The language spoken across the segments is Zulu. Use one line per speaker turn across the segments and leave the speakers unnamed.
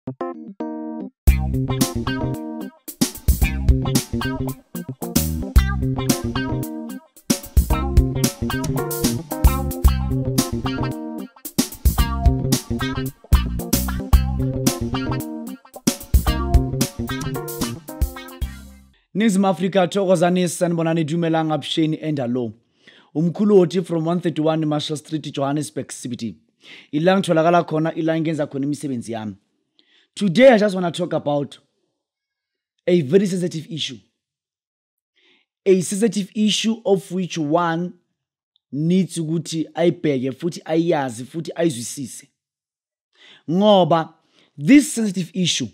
Nizim Africa thokozani sanibonani dumelang absheni endalo. Mkhulu Hoti from 131 Marshall Street, Johannesburg CBD. Ilang tholakala khona ilang ngenza khona imisebenzi yami. Today I just want to talk about a very sensitive issue. A sensitive issue of which one needs ukuthi ayibheke futhi ayazi futhi ayizwisise. Ngoba this sensitive issue,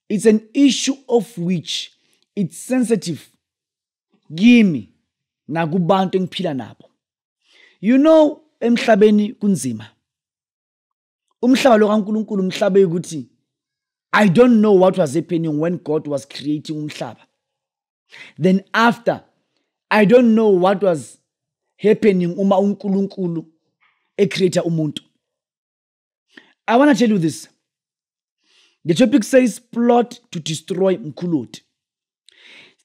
it's an issue of which it's sensitive kimi nakubantu engiphila nabo. You know, emhlabeni kunzima. Umhlaba lo kaNkulunkulu umhlaba ukuthi I don't know what was happening when God was creating umhlaba. Then after, I don't know what was happening uma uNkulunkulu create umuntu. I want to tell you this. The topic says plot to destroy Mkhulu Hoti.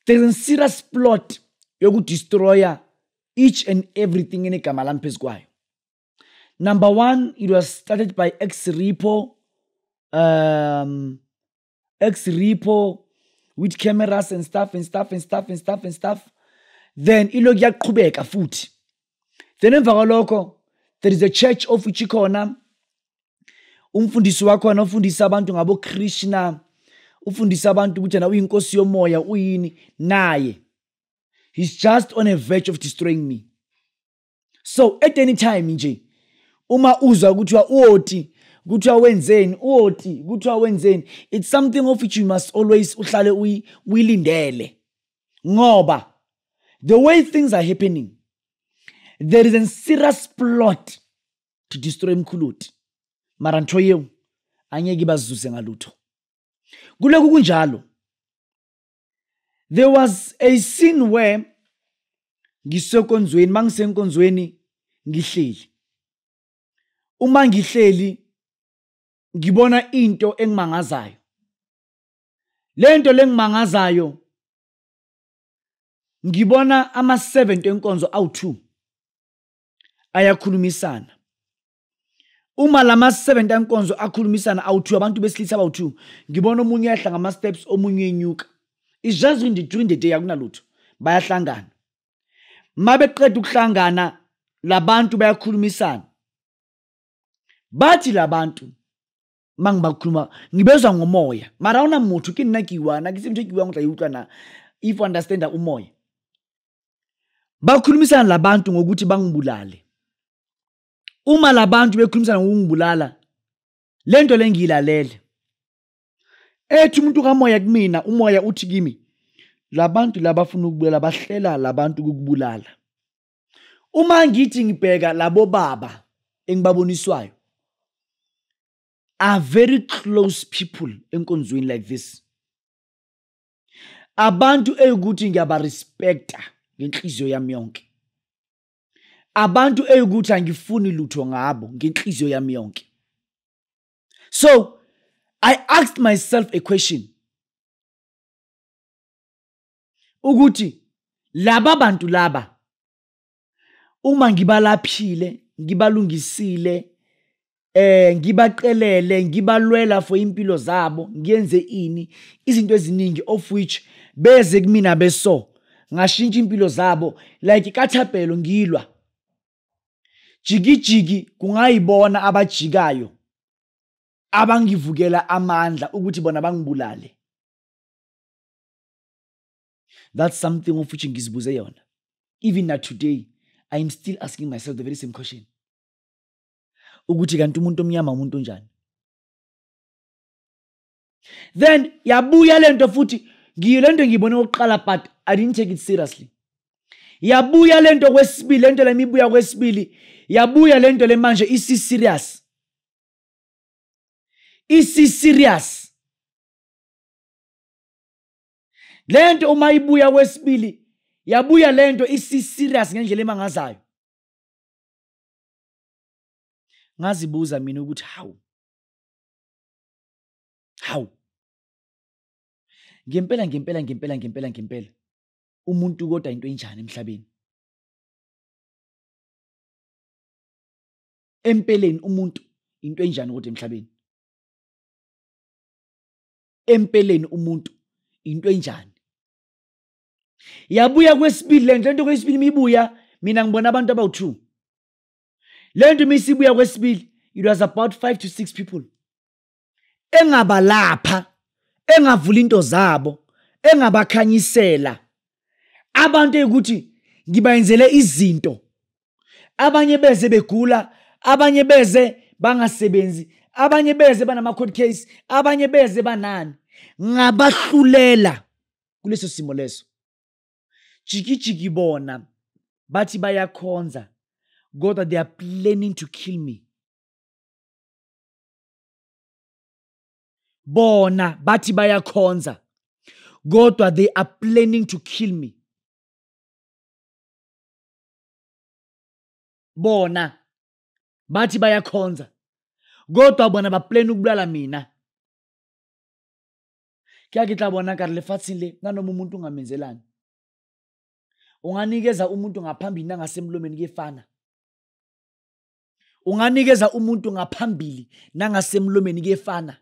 There's a serious plot yoku destroy each and everything in igama lami phezu kwayo. Number one, it was started by ex-repo with cameras and stuff. Then iloku yaqhubeka futhi. Then emva kwalokho there is a church of which ikhona umfundisi wakhona ufundisa abantu ngabo Krishna, ufundisa abantu ukuthi na uyinkosi yomoya uyini naye. He's just on a verge of destroying me. So at any time nje uma uzwa kuthiwa uHoti, kuthiwa wenzeni uHoti, kuthiwa wenzeni, it's something of which you must always uhlale uyilindele. Ngoba the way things are happening, there is a serious plot to destroy Mkhulu Hoti. Mara ntho yeo angeke bazuse ngalutho. Kuleku kunjalo. There was a scene where ngisekonzweni, mangisenkonzweni ngihleli. Uma ngihleli ngibona into engimangazayo. Lento lengimangazayo ngibona ama-7 enkonzo awu2 ayakhulumisana. Uma lama-7 enkonzo akhulumisana awu2 abantu besilisa abawu2 ngibona omunye yahla ngama-steps omunye enyuka. It's just during the day akunalutho bayahlangana. Mabeqeda ukuhlangana labantu bayakhulumisana. Bathi labantu mangibakhuluma ngibezwa ngomoya. Mara una muthu kini nakiwana kisimthe kiwa ngotla yutwa na if understand umoya. Bakhulumisana labantu ngokuthi bangibulale. Uma labantu bekhulumisana ngokungibulala, lento lengilalele. Ethi umuntu kamoya kumina, umoya uthi kimi, labantu labafuna ukubulala bahlela labantu ukubulala. Uma ngithi ngibheka labo baba engibaboniswayo, are very close people enkonzweni like this. Abantu eyukuthi ngiyabarespecta ngenhliziyo yami yonke. Abantu eyukuthi angifuni lutho ngabo ngenhliziyo yami yonke. So I asked myself a question. Ukuthi laba bantu laba uma ngibalaphile, ngibalungisile, ngibaqelele, ngibalwela for impilo zabo, ngiyenze ini izinto eziningi of which beze kumina beso ngashintsha impilo zabo like kathapelo ngilwa. Jigi kungayibona abajikayo abangivukela amandla ukuthi bona bangibulale. That's something of which ngizibuze yona. Even now today, I am still asking myself the very same question. Ukuthi kanti umuntu omnyama umuntu onjani? Then yabuya lento futhi ngiyilento ngibone oqala but I didn't take it seriously. Yabuya lento kwesibili, lento lemibuya kwesibili, yabuya lento le manje isi serious. Isi serious. Lento uma ibuya kwesibili, yabuya lento isi serious ngendlela emangazayo. Ngazibuza mina ukuthi how Hawu. Ngempela umuntu kodwa into enjani emhlabeni? Empeleni umuntu into enjani kodwa emhlabeni? Empeleni umuntu into enjani? Yabuya kwesibili lento kwesibili mibuya mina ngibona abantu abawu2. Lento misibuya kwesibili it was about 5 to 6 people. Engaba lapha, engavula into zabo, engabakhanyisela. Abantu ukuthi ngibayenzele izinto. Abanye beze begula, abanye beze bangasebenzi, abanye beze banama court case, abanye beze banani. Ngabahlulela kuleso simo leso. Jiki bona bathi bayakhonza. God, they are planning to kill me. Bona bathi bayakhonza. God, they are planning to kill me. Bona bathi bayakhonza. Kodwa bona baplan ukubulala mina. Kuyake hlabona ka lefatsheng le nanoma umuntu ungamenzelani. Unganikeza umuntu ngaphambili nangasemlomeni kuyefana. Unganikeza umuntu ngaphambili nangasemlomeni kuyefana.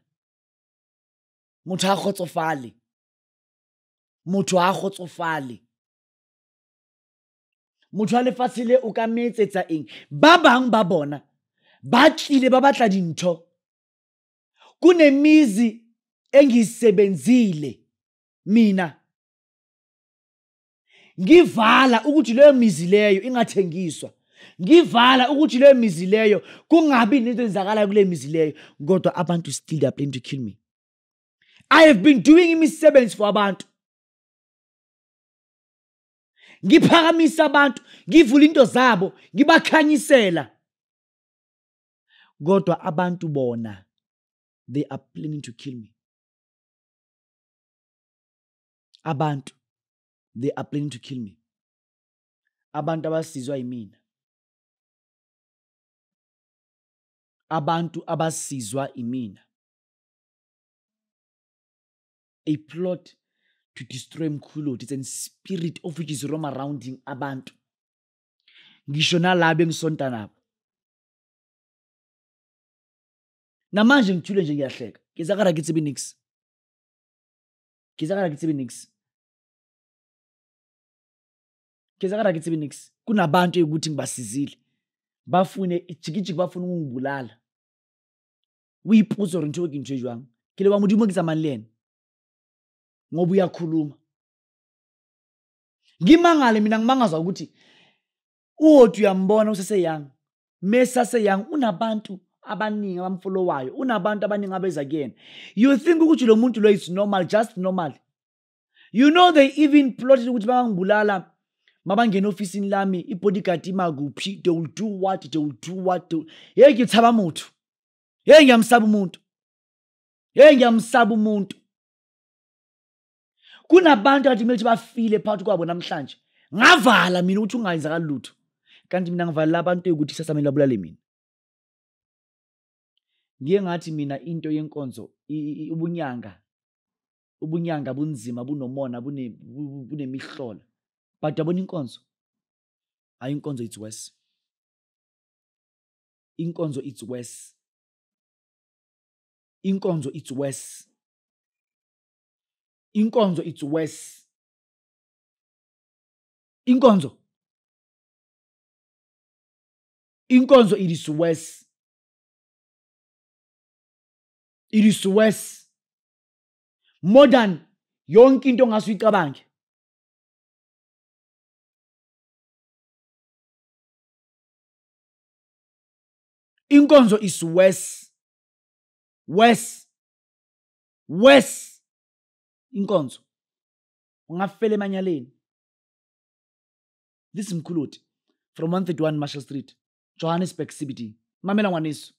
Motho a khotsofale. Motho a khotsofale. Motho a lefatshe le o ka metsetsa eng? Ba bang ba bona ba tlile ba batla dintho. Kunemizi engisebenzile mina. Ngivala ukuthi leyo mizi leyo ingathengiswa. Ngivala ukuthi leyo mizi leyo kungabi into ezakala kule mizi leyo. Kodwa abantu still they are planning to kill me. I have been doing imisebenzi for abantu. Ngiphakamisa abantu, ngivula into zabo, ngibakhanyisela. Kodwa abantu bona they are planning to kill me. Abantu they are planning to kill me. Abantu abasizwa yimina. Abantu abasizwa imina. A plot to destroy Mkhulu Hoti. It's a spirit of which is roam around abantu. Ngisho nalabo engisonta nabo. Namanje ngithule nje ngiyahleka. Ngizakara ngitsibe nix. Ngizakara ngitsibe nix. Ngizakara ngitsibe nix. Kunabantu ukuthi ngibasizile. Bafune ijikijiki bafuna ukungibulala. Uyiphuzo rentho ngintwe jwang. Kile ba modimo ngizamani lena. Ngoba uyakhuluma. Ngimangale mina ngimangazwa ukuthi uHoti uyambona usese young. Mesase young unabantu abaningi abamfollowayo. Unabantu abaningi abeza kuyena. You think ukuthi lo muntu lo is normal, just normal. You know they even plotted ukuthi bangibulala mabangena officeini lami ibodyguard imaguphi. They will do what. Hey ngithaba umuntu. Hey ngiyamsaba umuntu. Kunabantu athi kumele bafile phakathi kwabo namhlanje. Ngavala mina ukuthi ungayenzakala lutho. Kanti mina ngivalela abantu ukuthi sasamele babulale mina. Ngiye ngathi mina into yenkonzo ubunyanga bunzima bunomona bunemihlola. But yabona inkonzo. Hayi inkonzo it's worse. Inkonzo it's worse. Inkonzo it's worse. Inkonzo it's worse. Inkonzo it is worse. It is worse. More than yonke into ngasuyicabange. Inkonzo is worse. Worse. Inkonzo. Ungafela emanyaleni. This is Mkhulu Hoti from 131 Marshall Street, Johannesburg CBD. Mamela ngwaneso.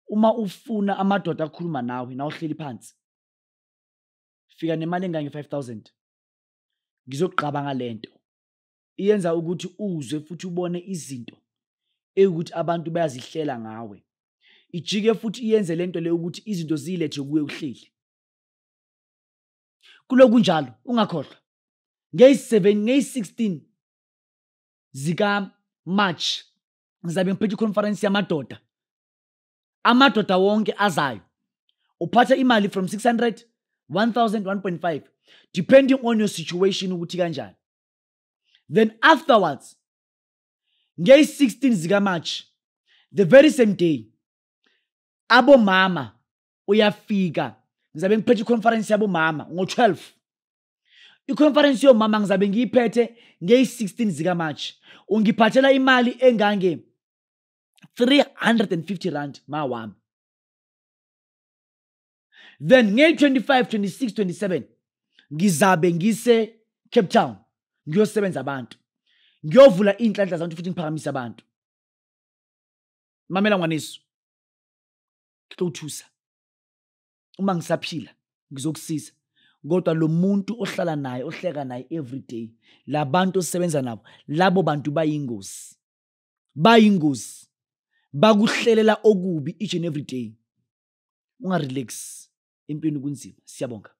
Uma ufuna amadoda akhuluma nawe na uhleli phansi. Fika nemali engange 5,000. Ngizokuqaba ngalento. Iyenza ukuthi uzwe futhi ubone izinto ukuthi abantu bayazihlela ngawe. ijike futhi iyenze lento le ukuthi izinto zilethe kuwe uhleli. Kuloku njalo ungakhohlwa ngey-16 zika March ngizabe ngiphethe iconference yamadoda. Amadoda wonke azayo uphatha imali from 600, 1000, 1.5 depending on your situation ukuthi kanjani. Then afterwards ngey-16 zika March, the very same day, abo mama uyafika ngizabe ngiphethe iconference yabo mama ngo-12. Iconference yomama ngizabe ngiyiphethe ngey-16 zika March. Ungiphathela imali engange 350 rand mawami. Then ngey-25, 26, 27 ngizabe ngise Cape Town ngiyosebenza abantu. Ngiyovula inhlanhla zabantu futhi ngiphakamisa abantu. Mamela ngwaneso, ngizokuthusa uma ngisaphila ngizokusiza, kodwa lo muntu ohlala naye ohleka naye every day, labantu osebenza nabo, labo bantu bayingozi, bakuhlelela okubi each and every day. Ungarelax, empini kunzima. Siyabonga.